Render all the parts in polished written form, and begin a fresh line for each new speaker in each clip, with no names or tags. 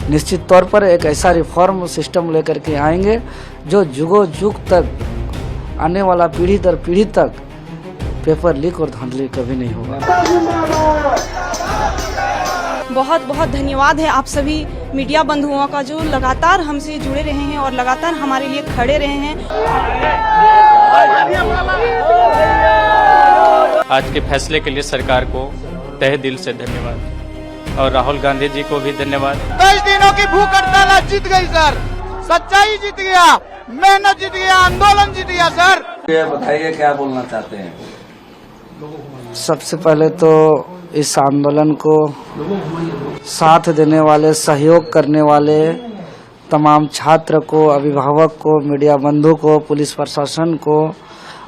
निश्चित तौर पर एक ऐसा रिफॉर्म सिस्टम लेकर के आएंगे जो जुगों जुग तक आने वाला पीढ़ी दर पीढ़ी तक पेपर लीक और धांधली कभी नहीं होगा।
बहुत बहुत धन्यवाद है आप सभी मीडिया बंधुओं का जो लगातार हमसे जुड़े रहे हैं और लगातार हमारे लिए खड़े रहे हैं।
आज के फैसले के लिए सरकार को तहे दिल से धन्यवाद और राहुल गांधी जी को भी धन्यवाद।
10 दिनों की भूख हड़ताल जीत गई सर, सच्चाई जीत गया, मेहनत जीत गया, आंदोलन जीत गया सर।
ये बताइए क्या बोलना चाहते हैं?
सबसे पहले तो इस आंदोलन को साथ देने वाले, सहयोग करने वाले तमाम छात्र को, अभिभावक को, मीडिया बंधु को, पुलिस प्रशासन को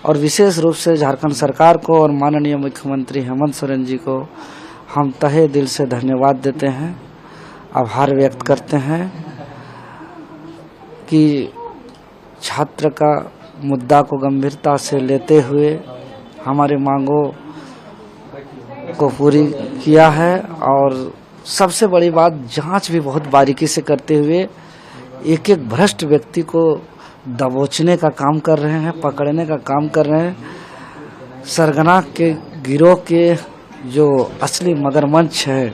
और विशेष रूप से झारखंड सरकार को और माननीय मुख्यमंत्री हेमंत सोरेन जी को हम तहे दिल से धन्यवाद देते हैं, आभार व्यक्त करते हैं कि छात्र का मुद्दा को गंभीरता से लेते हुए हमारे मांगों को पूरी किया है और सबसे बड़ी बात जांच भी बहुत बारीकी से करते हुए एक एक भ्रष्ट व्यक्ति को दबोचने का काम कर रहे हैं, पकड़ने का काम कर रहे हैं। सरगना के गिरोह के जो असली मगरमच्छ है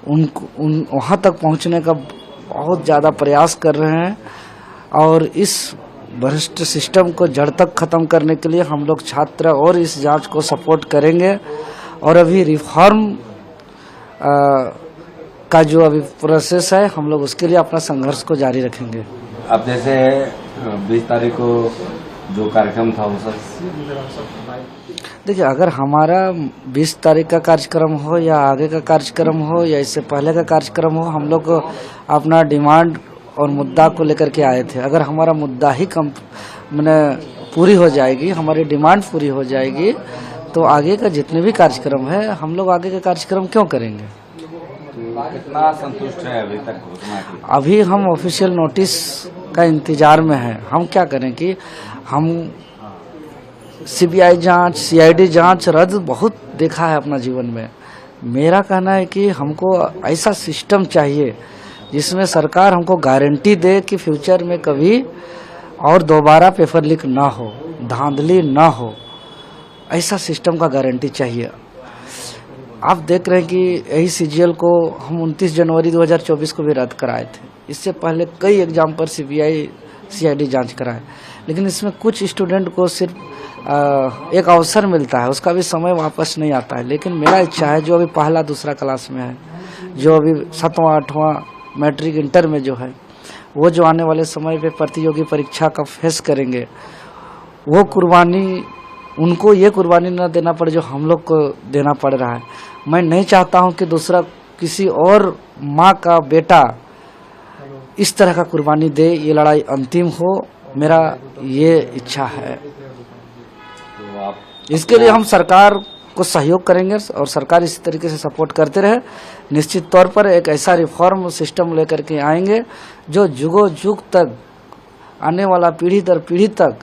उन वहां तक पहुंचने का बहुत ज़्यादा प्रयास कर रहे हैं और इस भ्रष्ट सिस्टम को जड़ तक खत्म करने के लिए हम लोग छात्र और इस जांच को सपोर्ट करेंगे और अभी रिफॉर्म का जो अभी प्रोसेस है हम लोग उसके लिए अपना संघर्ष को जारी रखेंगे।
अब जैसे 20 तारीख को जो कार्यक्रम था वो सब
देखिए, अगर हमारा 20 तारीख का कार्यक्रम हो या आगे का कार्यक्रम हो या इससे पहले का कार्यक्रम हो, हम लोग अपना डिमांड और मुद्दा को लेकर के आए थे। अगर हमारा मुद्दा ही पूरी हो जाएगी, हमारी डिमांड पूरी हो जाएगी तो आगे का जितने भी कार्यक्रम है हम लोग आगे का कार्यक्रम क्यों करेंगे।
तो कितना संतुष्ट है अभी तक घोषणा की?
अभी हम ऑफिशियल नोटिस का इंतजार में हैं। हम क्या करें कि हम सीबीआई जांच, सीआईडी जांच रद्द बहुत देखा है अपना जीवन में। मेरा कहना है कि हमको ऐसा सिस्टम चाहिए जिसमें सरकार हमको गारंटी दे कि फ्यूचर में कभी और दोबारा पेपर लीक ना हो, धांधली ना हो, ऐसा सिस्टम का गारंटी चाहिए। आप देख रहे हैं कि यही सीजीएल को हम 29 जनवरी 2024 को भी रद्द कराए थे। इससे पहले कई एग्जाम पर सीबीआई सीआईडी जांच कराए, लेकिन इसमें कुछ स्टूडेंट को सिर्फ एक अवसर मिलता है, उसका भी समय वापस नहीं आता है। लेकिन मेरा इच्छा है जो अभी पहला दूसरा क्लास में है, जो अभी 7वां 8वां मैट्रिक इंटर में जो है, वो जो आने वाले समय पे प्रतियोगी परीक्षा का फेस करेंगे, वो कुर्बानी उनको ये कुर्बानी न देना पड़े जो हम लोग को देना पड़ रहा है। मैं नहीं चाहता हूं कि दूसरा किसी और माँ का बेटा इस तरह का कुर्बानी दे, ये लड़ाई अंतिम हो, मेरा ये इच्छा है। इसके लिए हम सरकार को सहयोग करेंगे और सरकार इसी तरीके से सपोर्ट करते रहे। निश्चित तौर पर एक ऐसा रिफॉर्म सिस्टम लेकर के आएंगे जो जुगों जुग तक आने वाला पीढ़ी दर पीढ़ी तक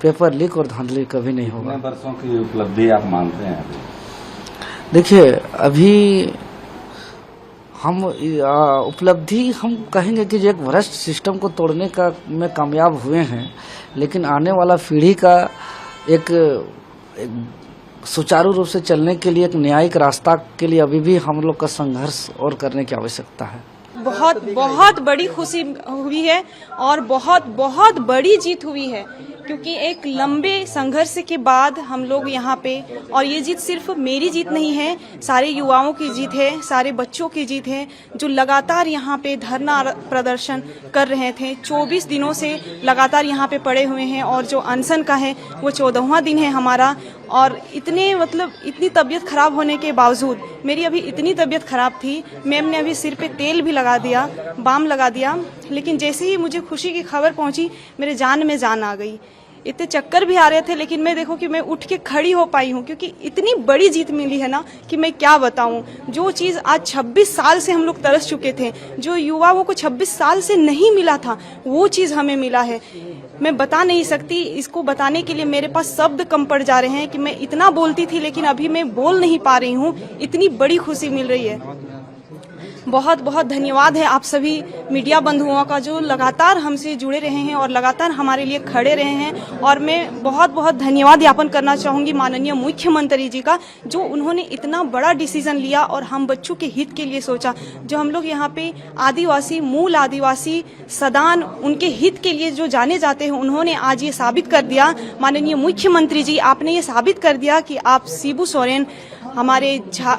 पेपर लीक और धांधली कभी नहीं होगा।
कितने वर्षों की उपलब्धि आप मानते हैं?
देखिए, अभी हम उपलब्धि हम कहेंगे कि जो एक भ्रष्ट सिस्टम को तोड़ने का में कामयाब हुए हैं, लेकिन आने वाला पीढ़ी का एक सुचारू रूप से चलने के लिए, एक न्यायिक रास्ता के लिए अभी भी हम लोग का संघर्ष और करने की आवश्यकता है।
बहुत बहुत बड़ी खुशी हुई है और बहुत बहुत बड़ी जीत हुई है, क्योंकि एक लंबे संघर्ष के बाद हम लोग यहाँ पे, और ये जीत सिर्फ मेरी जीत नहीं है, सारे युवाओं की जीत है, सारे बच्चों की जीत है जो लगातार यहाँ पे धरना प्रदर्शन कर रहे थे। 24 दिनों से लगातार यहाँ पे पड़े हुए हैं और जो अनशन का है वो 14वां दिन है हमारा। और इतनी तबीयत खराब होने के बावजूद, मेरी अभी इतनी तबीयत खराब थी, मैम ने अभी सिर पे तेल भी लगा दिया, बाम लगा दिया, लेकिन जैसे ही मुझे खुशी की खबर पहुंची मेरे जान में जान आ गई। इतने चक्कर भी आ रहे थे, लेकिन मैं देखो कि मैं उठ के खड़ी हो पाई हूँ, क्योंकि इतनी बड़ी जीत मिली है ना कि मैं क्या बताऊँ। जो चीज़ आज 26 साल से हम लोग तरस चुके थे, जो युवाओं को 26 साल से नहीं मिला था, वो चीज़ हमें मिला है। मैं बता नहीं सकती, इसको बताने के लिए मेरे पास शब्द कम पड़ जा रहे हैं कि मैं इतना बोलती थी लेकिन अभी मैं बोल नहीं पा रही हूँ, इतनी बड़ी खुशी मिल रही है। बहुत बहुत धन्यवाद है आप सभी मीडिया बंधुओं का जो लगातार हमसे जुड़े रहे हैं और लगातार हमारे लिए खड़े रहे हैं। और मैं बहुत बहुत धन्यवाद ज्ञापन करना चाहूँगी माननीय मुख्यमंत्री जी का, जो उन्होंने इतना बड़ा डिसीजन लिया और हम बच्चों के हित के लिए सोचा। जो हम लोग यहाँ पे आदिवासी, मूल आदिवासी सदान, उनके हित के लिए जो जाने जाते हैं, उन्होंने आज ये साबित कर दिया। माननीय मुख्यमंत्री जी, आपने ये साबित कर दिया कि आप शिबू सोरेन हमारे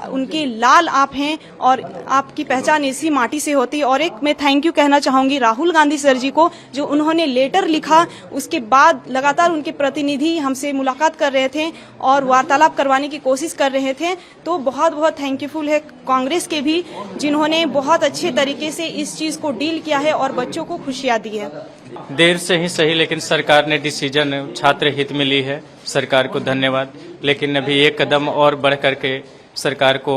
उनके लाल आप हैं और आपकी पहचान इसी माटी से होती है। और एक मैं थैंक यू कहना चाहूँगी राहुल गांधी सर जी को, जो उन्होंने लेटर लिखा, उसके बाद लगातार उनके प्रतिनिधि हमसे मुलाकात कर रहे थे और वार्तालाप करवाने की कोशिश कर रहे थे। तो बहुत बहुत थैंकफुल है कांग्रेस के भी, जिन्होंने बहुत अच्छे तरीके से इस चीज़ को डील किया है और बच्चों को खुशियाँ दी है।
देर से ही सही, लेकिन सरकार ने डिसीजन छात्र हित में ली है, सरकार को धन्यवाद। लेकिन अभी एक कदम और बढ़ करके सरकार को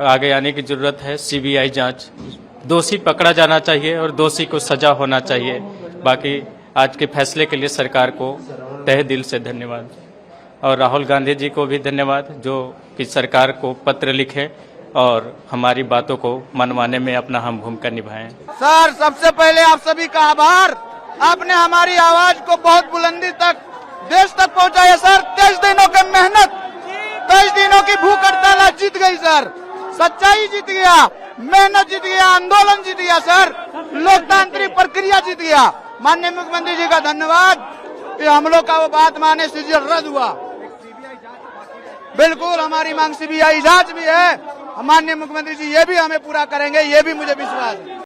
आगे आने की जरूरत है। सीबीआई जांच, दोषी पकड़ा जाना चाहिए और दोषी को सजा होना चाहिए। बाकी आज के फैसले के लिए सरकार को तहे दिल से धन्यवाद, और राहुल गांधी जी को भी धन्यवाद, जो कि सरकार को पत्र लिखे और हमारी बातों को मनवाने में अपना हम भूमिका निभाएं।
सर, सबसे पहले आप सभी का आभार, आपने हमारी आवाज को बहुत बुलंदी तक, देश तक पहुंचाया सर। 23 दिनों की मेहनत, 23 दिनों की भूख हड़ताल आज जीत गई सर। सच्चाई जीत गया, मेहनत जीत गया, आंदोलन जीत गया सर, लोकतांत्रिक प्रक्रिया जीत गया। माननीय मुख्यमंत्री जी का धन्यवाद कि हम लोग का वो बात माने सीजन रद्द हुआ। बिल्कुल हमारी मांग सीबीआई जांच भी है, माननीय मुख्यमंत्री जी ये भी हमें पूरा करेंगे, ये भी मुझे विश्वास है।